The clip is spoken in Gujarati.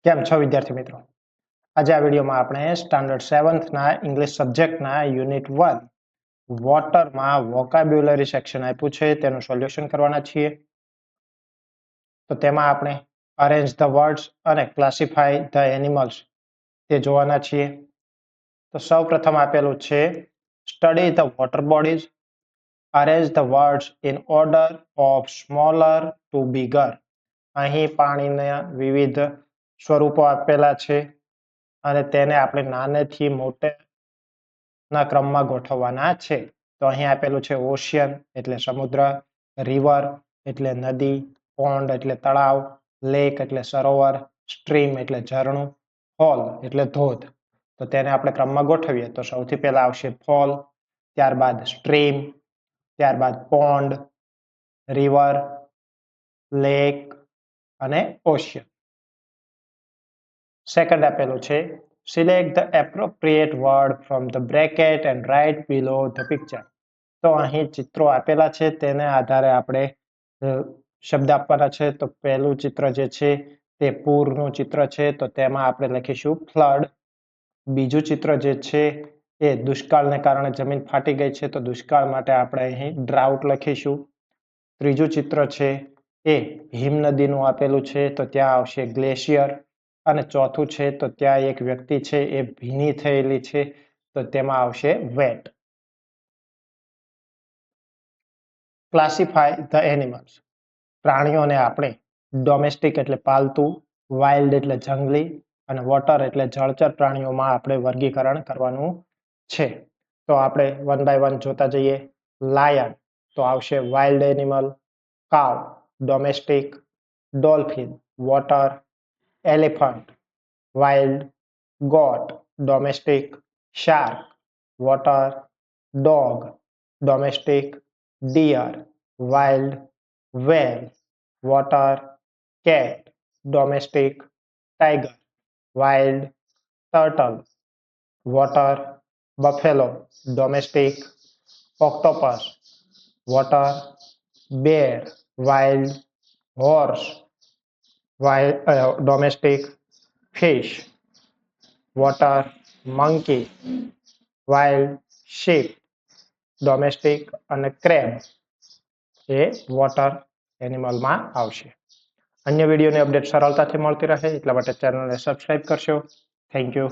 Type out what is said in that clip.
કેમ છો વિદ્યાર્થી મિત્રો? આજે આ વિડીયોમાં આપણે સ્ટાન્ડર્ડ 7th ના ઇંગ્લિશ સબ્જેક્ટના યુનિટ 1 વોટરમાં વોકાબ્યુલરી સેક્શન આપ્યું છે તેનું સોલ્યુશન કરવાના છીએ. તો તેમાં આપણે અરેન્જ ધ વર્ડ્સ અને ક્લાસિફાય ધ એનિમલ્સ તે જોવાના છીએ. તો સૌપ્રથમ આપેલું છે study the water bodies, arrange the words in order of smaller to bigger. અહીં પાણીના વિવિધ સ્વરૂપો આપેલા છે અને તેને આપણે નાનેથી મોટેના ક્રમમાં ગોઠવવાના છે. તો અહીં આપેલું છે ઓશિયન એટલે સમુદ્ર, રિવર એટલે નદી, પોન્ડ એટલે તળાવ, લેક એટલે સરોવર, સ્ટ્રીમ એટલે ઝરણું, ફોલ એટલે ધોધ. તો તેને આપણે ક્રમમાં ગોઠવીએ તો સૌથી પહેલા આવશે ફોલ, ત્યારબાદ સ્ટ્રીમ, ત્યારબાદ પોન્ડ, રિવર, લેક અને ઓશિયન. સેકન્ડ આપેલું છે select the appropriate word from the bracket and write below the picture. તો અહીં ચિત્રો આપેલા છે તેને આધારે આપણે શબ્દ આપવાના છે. તો પહેલું ચિત્ર જે છે તે પૂરનું ચિત્ર છે, તો તેમાં આપણે લખીશું ફ્લડ. બીજું ચિત્ર જે છે એ દુષ્કાળને કારણે જમીન ફાટી ગઈ છે, તો દુષ્કાળ માટે આપણે અહીં ડ્રાઉટ લખીશું. ત્રીજું ચિત્ર છે એ હિમનદીનું આપેલું છે, તો ત્યાં આવશે ગ્લેશિયર. અને ચોથું છે તો ત્યાં એક વ્યક્તિ છે એ ભીની થયેલી છે, તો તેમાં આવશે વેટ. Classify the animals. પ્રાણીઓને આપણે ડોમેસ્ટિક એટલે પાલતુ, વાઇલ્ડ એટલે જંગલી અને વોટર એટલે જળચર પ્રાણીઓમાં આપણે વર્ગીકરણ કરવાનું છે. તો આપણે વન બાય વન જોતા જઈએ. લાયન તો આવશે wild animal, cow domestic, dolphin water, elephant wild, goat domestic, shark water, dog domestic, deer wild, whale water, cat domestic, tiger wild, turtle water, buffalo domestic, octopus water, bear wild, horse wild domestic, fish water, monkey wild, sheep domestic અને crab એ વોટર એનિમલમાં આવશે. અન્ય વિડીયોની અપડેટ સરળતાથી મળતી રહે એટલા માટે ચેનલને સબસ્ક્રાઇબ કરશો. Thank you.